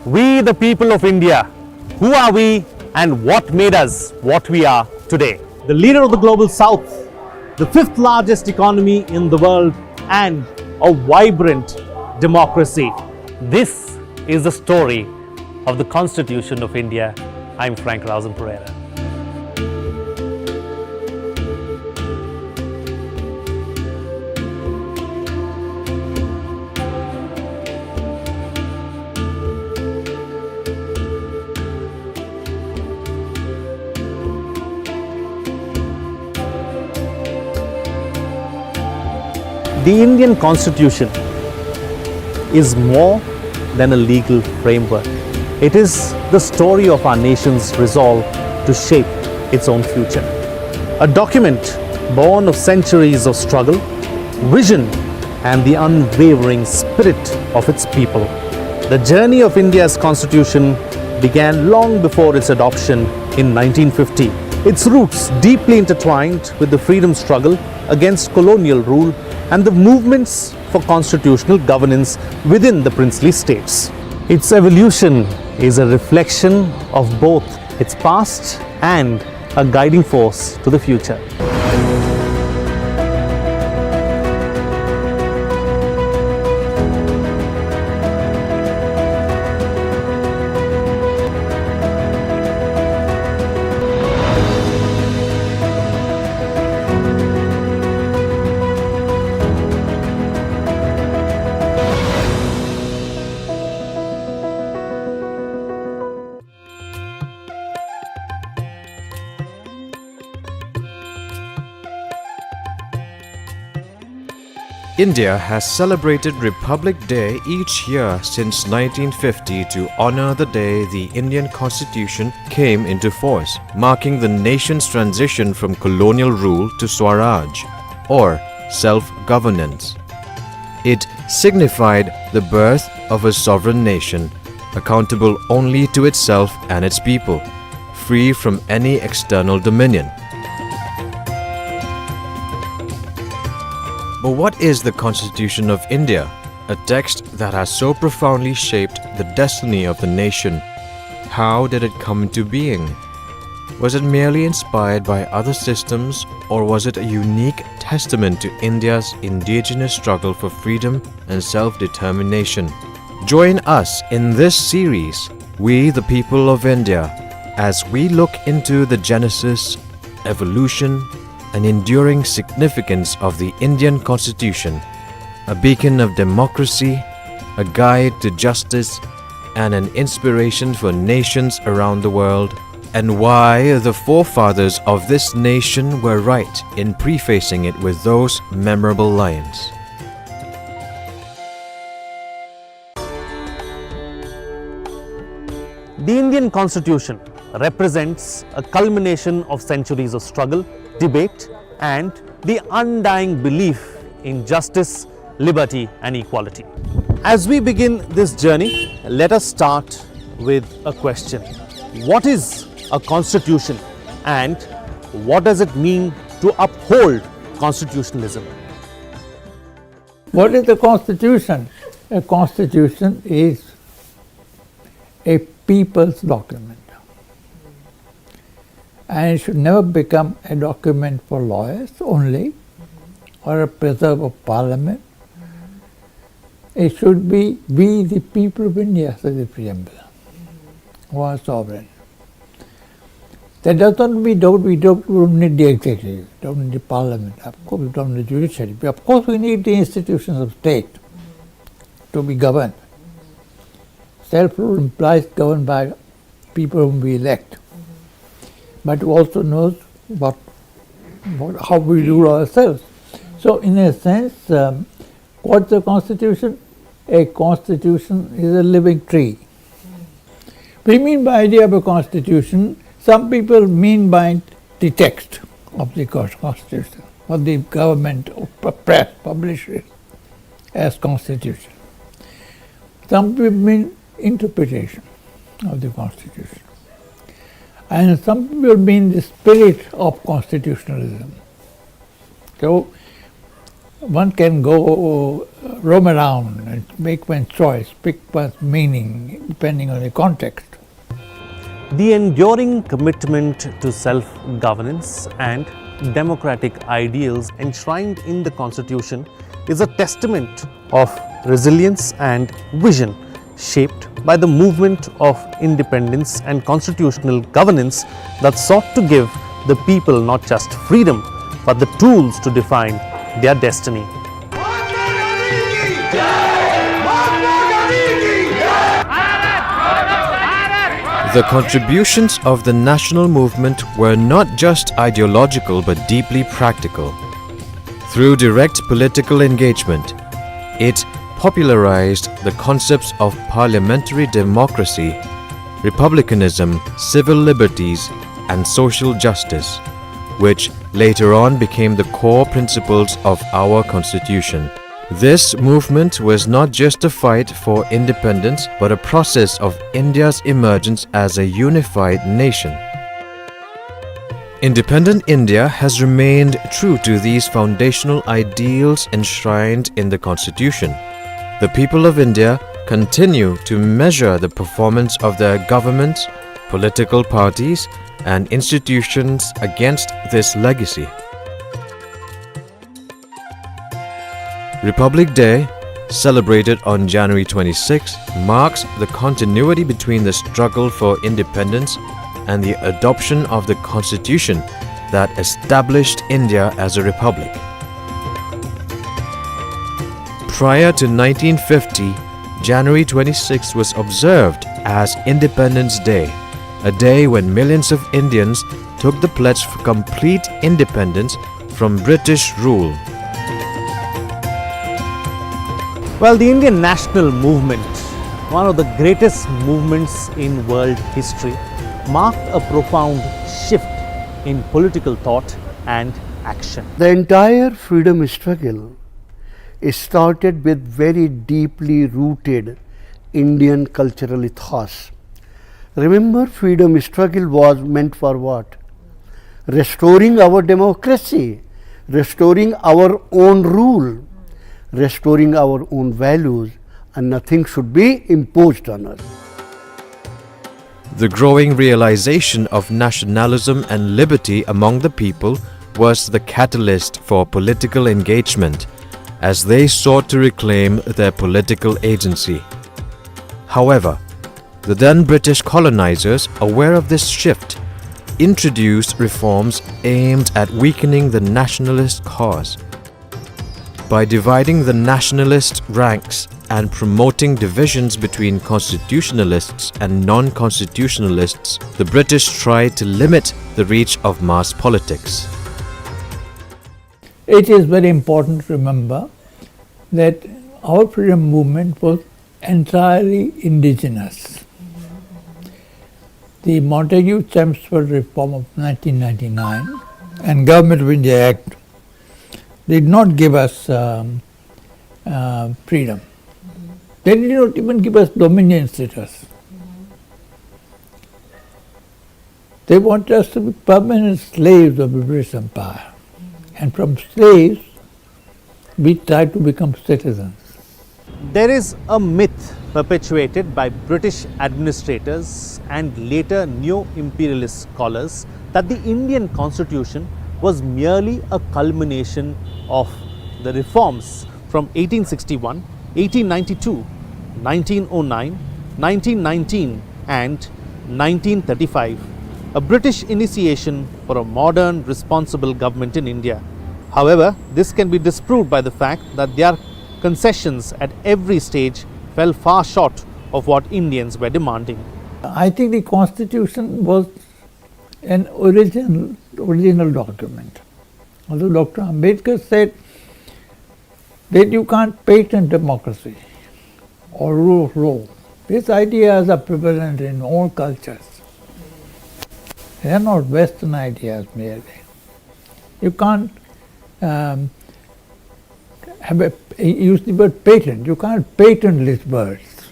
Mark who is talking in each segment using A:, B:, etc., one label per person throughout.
A: We, the people of India, who are we and what made us what we are today? The leader of the global south, the fifth largest economy in the world, and a vibrant democracy. This is the story of the Constitution of India. I'm Frank Rausen Pereira. The Indian Constitution is more than a legal framework. It is the story of our nation's resolve to shape its own future. A document born of centuries of struggle, vision, and the unwavering spirit of its people. The journey of India's Constitution began long before its adoption in 1950. Its roots deeply intertwined with the freedom struggle against colonial rule and the movements for constitutional governance within the princely states. Its evolution is a reflection of both its past and a guiding force to the future.
B: India has celebrated Republic Day each year since 1950 to honor the day the Indian Constitution came into force, marking the nation's transition from colonial rule to swaraj, or self-governance. It signified the birth of a sovereign nation, accountable only to itself and its people, free from any external dominion. But what is the Constitution of India? A text that has so profoundly shaped the destiny of the nation. How did it come into being? Was it merely inspired by other systems, or was it a unique testament to India's indigenous struggle for freedom and self-determination? Join us in this series, We the People of India, as we look into the genesis, evolution, and enduring significance of the Indian Constitution, a beacon of democracy, a guide to justice, and an inspiration for nations around the world, and why the forefathers of this nation were right in prefacing it with those memorable lines.
A: The Indian Constitution represents a culmination of centuries of struggle, debate, and the undying belief in justice, liberty, and equality. As we begin this journey, let us start with a question. What is a constitution, and what does it mean to uphold constitutionalism?
C: What is the Constitution? A Constitution is a people's document. And it should never become a document for lawyers only, or a preserve of parliament. It should be we the people of India, says the preamble, who are sovereign. That does not mean we don't need the executive, don't need the parliament, of course we don't need the judiciary, but of course we need the institutions of state to be governed. Self-rule implies governed by people whom we elect. But also knows how we rule ourselves. So in a sense, what's a constitution? A constitution is a living tree. We mean by idea of a constitution, some people mean by the text of the constitution, what the government or press publishes as constitution. Some people mean interpretation of the constitution. And some people mean the spirit of constitutionalism. So one can go roam around and make one's choice, pick one's meaning depending on the context.
A: The enduring commitment to self-governance and democratic ideals enshrined in the Constitution is a testament of resilience and vision shaped by the movement of independence and constitutional governance that sought to give the people not just freedom but the tools to define their destiny.
B: The contributions of the national movement were not just ideological but deeply practical. Through direct political engagement, it popularized the concepts of parliamentary democracy, republicanism, civil liberties, and social justice, which later on became the core principles of our Constitution. This movement was not just a fight for independence but a process of India's emergence as a unified nation. Independent India has remained true to these foundational ideals enshrined in the Constitution. The people of India continue to measure the performance of their governments, political parties, and institutions against this legacy. Republic Day, celebrated on January 26, marks the continuity between the struggle for independence and the adoption of the Constitution that established India as a republic. Prior to 1950, January 26 was observed as Independence Day, a day when millions of Indians took the pledge for complete independence from British rule.
A: Well, the Indian national movement, one of the greatest movements in world history, marked a profound shift in political thought and action.
D: The entire freedom struggle started with very deeply rooted Indian cultural ethos. Remember, freedom struggle was meant for what? Restoring our democracy, restoring our own rule, restoring our own values, and nothing should be imposed on us.
B: The growing realization of nationalism and liberty among the people was the catalyst for political engagement as they sought to reclaim their political agency. However, the then British colonizers, aware of this shift, introduced reforms aimed at weakening the nationalist cause. By dividing the nationalist ranks and promoting divisions between constitutionalists and non-constitutionalists, the British tried to limit the reach of mass politics.
C: It is very important to remember that our freedom movement was entirely indigenous. The Montagu-Chelmsford Reform of 1999 and Government of India Act did not give us freedom. They did not even give us dominion status. They wanted us to be permanent slaves of the British Empire. And from slaves, we tried to become citizens.
A: There is a myth perpetuated by British administrators and later neo-imperialist scholars that the Indian Constitution was merely a culmination of the reforms from 1861, 1892, 1909, 1919 and 1935, a British initiation for a modern, responsible government in India. However, this can be disproved by the fact that their concessions at every stage fell far short of what Indians were demanding.
C: I think the Constitution was an original document. Although Dr. Ambedkar said that you can't patent democracy or rule of law. These ideas are prevalent in all cultures. They are not Western ideas merely. You can't use the word patent. You can't patent these words.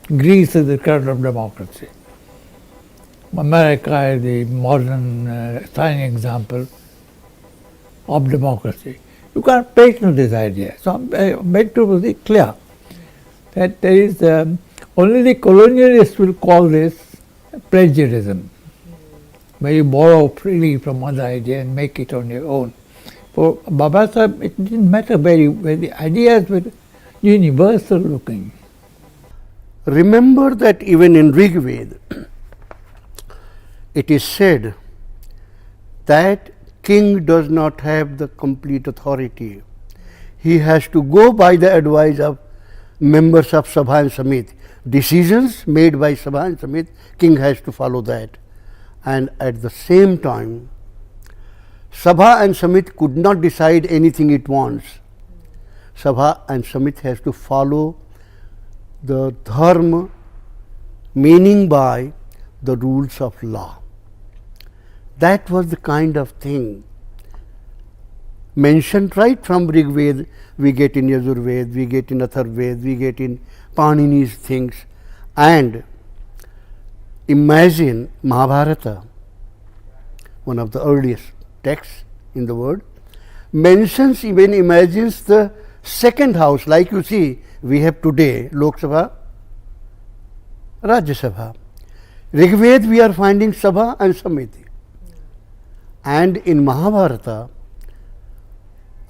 C: Greece is the cradle of democracy. America is the modern shining example of democracy. You can't patent this idea. So I beg to be clear that there is only the colonialists will call this plagiarism, where you borrow freely from other idea and make it on your own. For Baba Sahib, it didn't matter where the ideas were universal looking.
D: Remember that even in Rig Veda, it is said that king does not have the complete authority. He has to go by the advice of members of Sabha and Samit. Decisions made by Sabha and Samit, king has to follow that. And at the same time, Sabha and Samit could not decide anything it wants. Sabha and Samit has to follow the dharma, meaning by the rules of law. That was the kind of thing mentioned right from Rig Veda. We get in Yajur Veda, we get in Athar Veda, we get in Panini's things. And imagine Mahabharata, one of the earliest texts in the world, mentions, even imagines the second house, like you see we have today, Lok Sabha, Rajya Sabha. Rig Veda we are finding Sabha and Samiti. And in Mahabharata,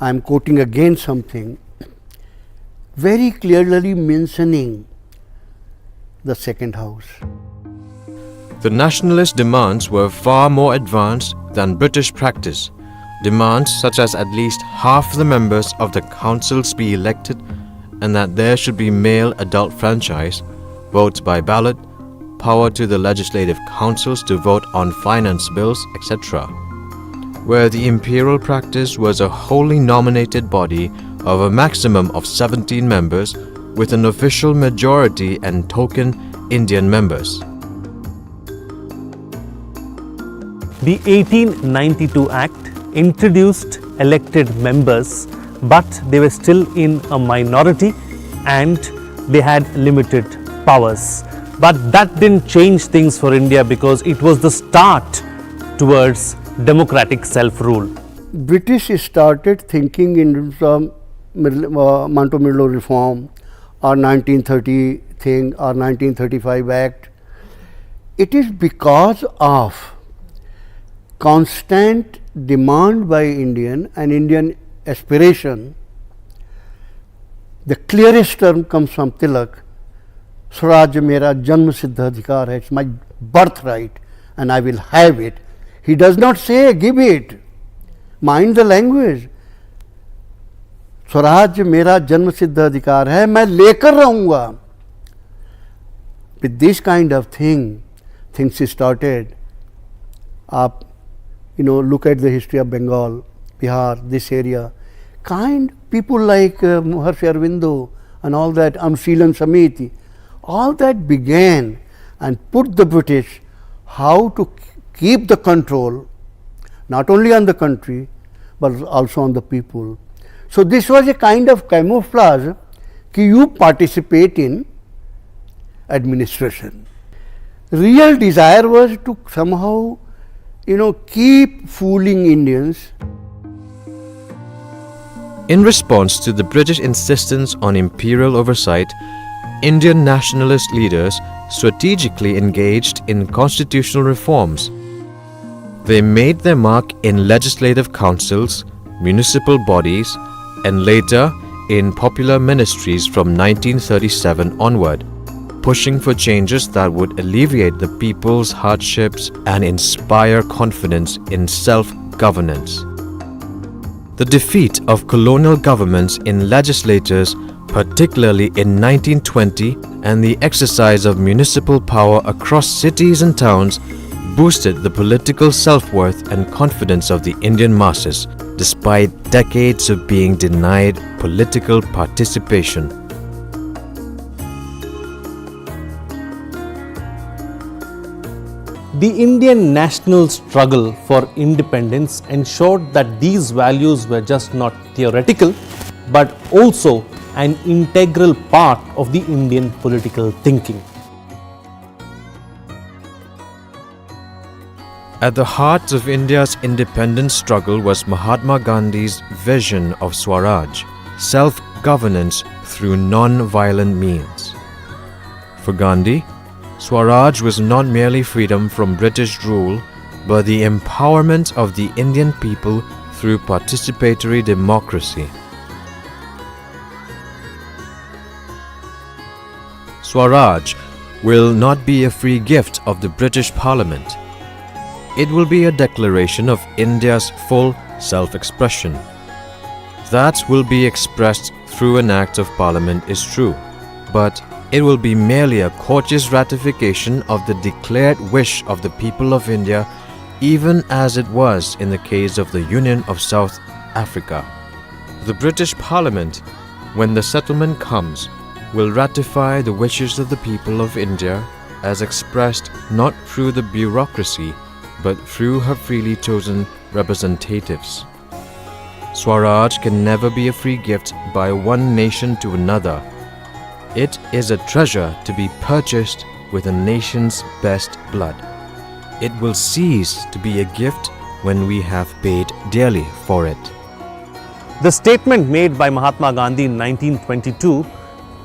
D: I am quoting again something, very clearly mentioning the second house.
B: The nationalist demands were far more advanced than British practice. Demands such as at least half the members of the councils be elected and that there should be male adult franchise, votes by ballot, power to the legislative councils to vote on finance bills, etc. Where the imperial practice was a wholly nominated body of a maximum of 17 members with an official majority and token Indian members.
A: The 1892 Act introduced elected members, but they were still in a minority and they had limited powers. But that didn't change things for India because it was the start towards democratic self-rule.
D: British started thinking in some Monto-Midlo reform or 1930 thing or 1935 Act. It is because of constant demand by Indian and Indian aspiration. The clearest term comes from Tilak, swaraj mera janma siddha adhikar hai, it's my birthright and I will have it. He does not say give it. Mind the language. Swaraj मेरा जन्म सिद्ध अधिकार है, मैं लेकर रहूंगा. With this kind of thing, things started. Up, look at the history of Bengal, Bihar, this area. People like Maharshi Aurobindo and all that, Amshilan Samiti, all that began and put the British how to keep the control not only on the country but also on the people. So this was a kind of camouflage that you participate in administration. Real desire was to somehow keep fooling Indians.
B: In response to the British insistence on imperial oversight, Indian nationalist leaders strategically engaged in constitutional reforms. They made their mark in legislative councils, municipal bodies, and later in popular ministries from 1937 onward, pushing for changes that would alleviate the people's hardships and inspire confidence in self-governance. The defeat of colonial governments in legislatures, particularly in 1920, and the exercise of municipal power across cities and towns boosted the political self-worth and confidence of the Indian masses, despite decades of being denied political participation.
A: The Indian national struggle for independence ensured that these values were just not theoretical, but also an integral part of the Indian political thinking.
B: At the heart of India's independence struggle was Mahatma Gandhi's vision of swaraj, self-governance through non-violent means. For Gandhi, swaraj was not merely freedom from British rule, but the empowerment of the Indian people through participatory democracy. Swaraj will not be a free gift of the British Parliament. It will be a declaration of India's full self-expression. That will be expressed through an act of Parliament is true, but it will be merely a courteous ratification of the declared wish of the people of India, even as it was in the case of the Union of South Africa. The British Parliament, when the settlement comes, will ratify the wishes of the people of India as expressed not through the bureaucracy but through her freely chosen representatives. Swaraj can never be a free gift by one nation to another. It is a treasure to be purchased with a nation's best blood. It will cease to be a gift when we have paid dearly for it.
A: The statement made by Mahatma Gandhi in 1922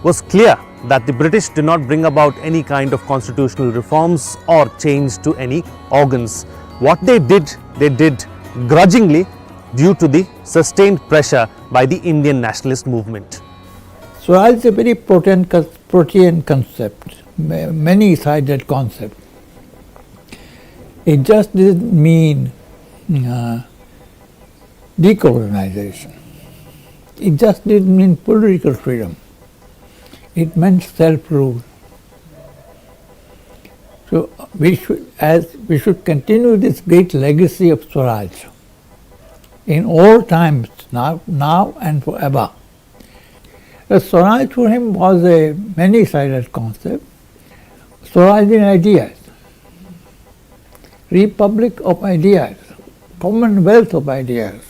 A: was clear that the British did not bring about any kind of constitutional reforms or change to any organs. What they did grudgingly due to the sustained pressure by the Indian nationalist movement.
C: Swaraj is a very protean concept, many-sided concept. It just didn't mean decolonization. It just didn't mean political freedom. It meant self-rule. So we should continue this great legacy of Swaraj in all times, now and forever. Swaraj for him was a many-sided concept. Swaraj in ideas, republic of ideas, commonwealth of ideas,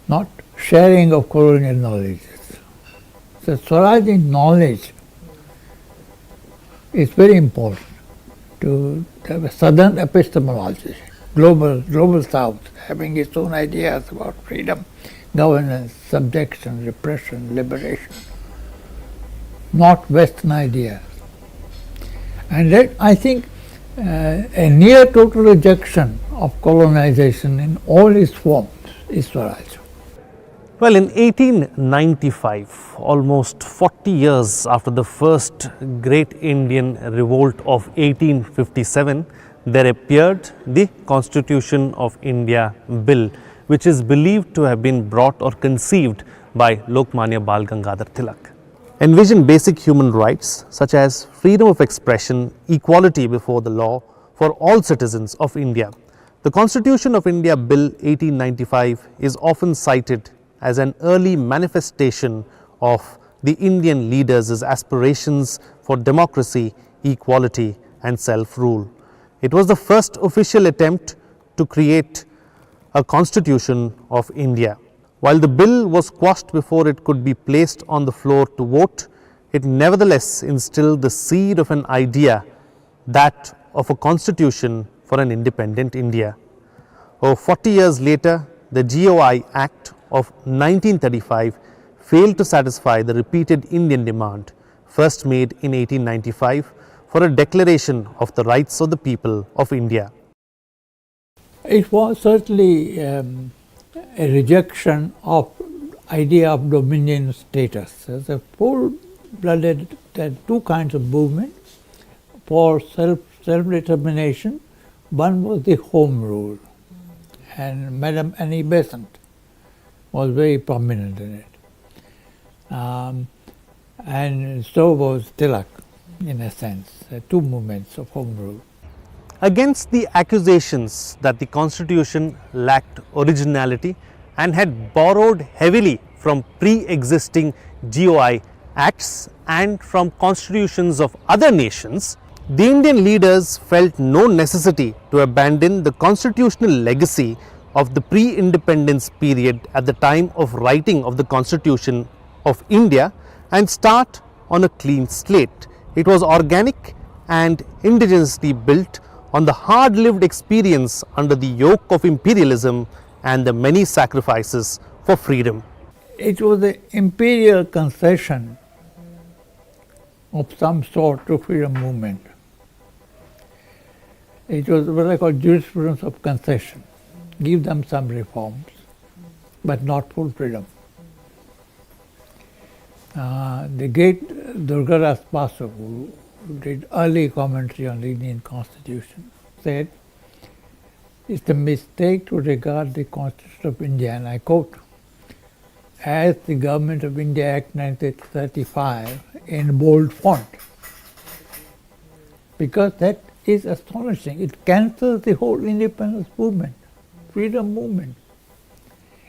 C: not sharing of colonial knowledge. So Swaraj in knowledge is very important to have a southern epistemology, global south, having its own ideas about freedom, governance, subjection, repression, liberation, not Western ideas. And that, I think, a near total rejection of colonization in all its forms is Swaraj.
A: Well, in 1895, almost 40 years after the first Great Indian Revolt of 1857, there appeared the Constitution of India Bill, which is believed to have been brought or conceived by Lokmanya Bal Gangadhar Tilak. Envision basic human rights such as freedom of expression, equality before the law for all citizens of India. The Constitution of India Bill 1895 is often cited as an early manifestation of the Indian leaders' aspirations for democracy, equality and self-rule. It was the first official attempt to create a Constitution of India. While the bill was quashed before it could be placed on the floor to vote, it nevertheless instilled the seed of an idea, that of a constitution for an independent India. 40 years later, the GOI Act of 1935 failed to satisfy the repeated Indian demand, first made in 1895, for a declaration of the rights of the people of India.
C: It was certainly a rejection of idea of dominion status. As a full-blooded, there are two kinds of movements for self-determination. One was the Home Rule, and Madame Annie Besant was very prominent in it. And so was Tilak, in a sense, two movements of Home Rule.
A: Against the accusations that the Constitution lacked originality and had borrowed heavily from pre-existing GOI Acts and from constitutions of other nations, the Indian leaders felt no necessity to abandon the constitutional legacy of the pre-independence period at the time of writing of the Constitution of India and start on a clean slate. It was organic and indigenously built on the hard-lived experience under the yoke of imperialism and the many sacrifices for freedom.
C: It was an imperial concession of some sort to freedom movement. It was what I call jurisprudence of concession. Give them some reforms, but not full freedom. The great Doordarshan, who did early commentary on the Indian Constitution, said, "It's a mistake to regard the Constitution of India," and I quote, "as the Government of India Act 1935 in bold font," because that is astonishing. It cancels the whole independence movement, freedom movement.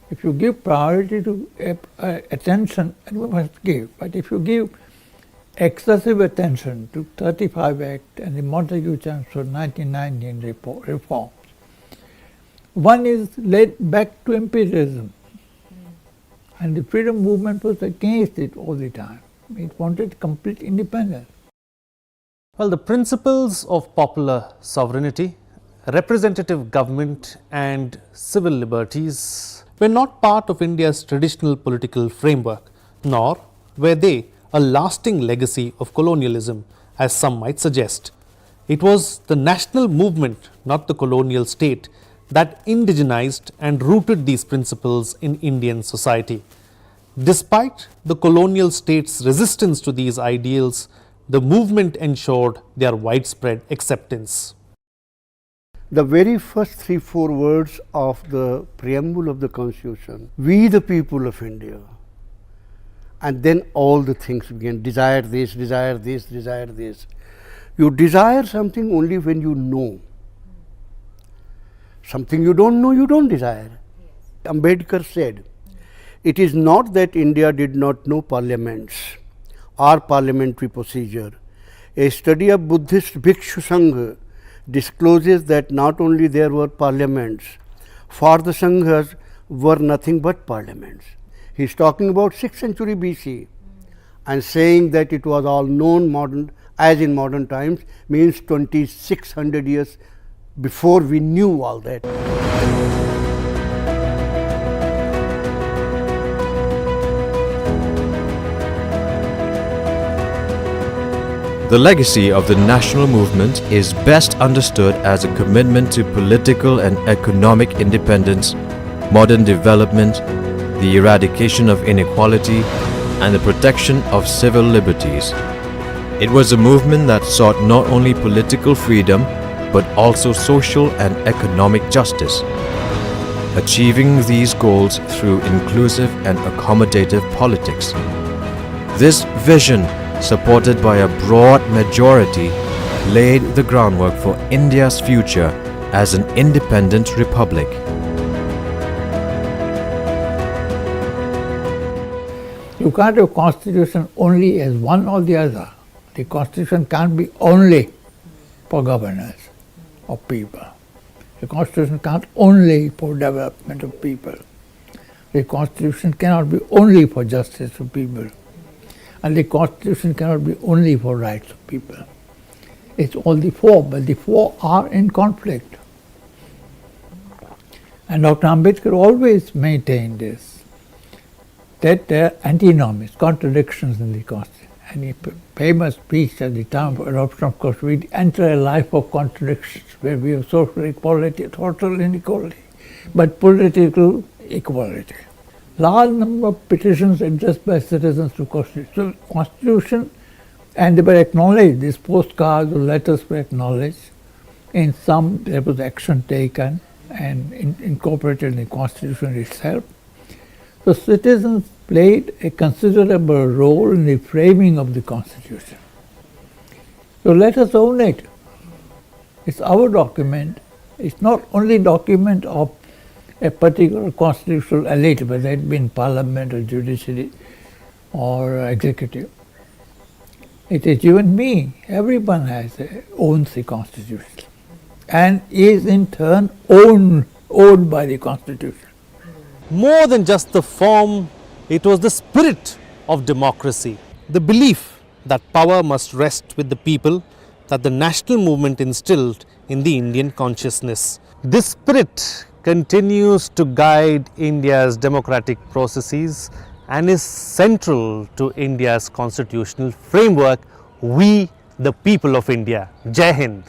C: If you give priority to attention, and we must give, but if you give excessive attention to 35 Act and the Montagu-Chelmsford 1919 reforms, one is led back to imperialism. And the freedom movement was against it all the time. It wanted complete independence.
A: Well, the principles of popular sovereignty, representative government and civil liberties were not part of India's traditional political framework, nor were they a lasting legacy of colonialism, as some might suggest. It was the national movement, not the colonial state, that indigenized and rooted these principles in Indian society. Despite the colonial state's resistance to these ideals, the movement ensured their widespread acceptance.
D: The very first 3-4 words of the preamble of the Constitution, "We the people of India," and then all the things begin, desire this, desire this, desire this. You desire something only when you know. Something you don't know, you don't desire. Ambedkar said, "It is not that India did not know parliaments or parliamentary procedure. A study of Buddhist Bhikshu Sangha discloses that not only there were parliaments, for the Sanghas were nothing but parliaments." He is talking about 6th century BC and saying that it was all known modern, as in modern times, means 2600 years before we knew all that.
B: The legacy of the national movement is best understood as a commitment to political and economic independence, modern development, the eradication of inequality, and the protection of civil liberties. It was a movement that sought not only political freedom but also social and economic justice, achieving these goals through inclusive and accommodative politics. This vision, supported by a broad majority, laid the groundwork for India's future as an independent republic.
C: You can't have a constitution only as one or the other. The constitution can't be only for governance of people. The constitution can't only for development of people. The constitution cannot be only for justice of people. And the constitution cannot be only for rights of people. It's all the four, but the four are in conflict. And Dr. Ambedkar always maintained this, that there are antinomies, contradictions in the Constitution. And he famous speech at the time of adoption of course, we enter a life of contradictions where we have social equality, total inequality, but political equality. Large number of petitions addressed by citizens to Constitution, and they were acknowledged. These postcards or letters were acknowledged. In some there was action taken and incorporated in the Constitution itself. So citizens played a considerable role in the framing of the Constitution. So let us own it. It's our document. It's not only document of a particular constitutional elite, whether it be in parliament or judiciary or executive. It is you and me. Everyone owns the Constitution and is in turn owned by the Constitution.
A: More than just the form, it was the spirit of democracy, the belief that power must rest with the people, that the national movement instilled in the Indian consciousness. This spirit continues to guide India's democratic processes and is central to India's constitutional framework. We, the people of India. Jai Hind.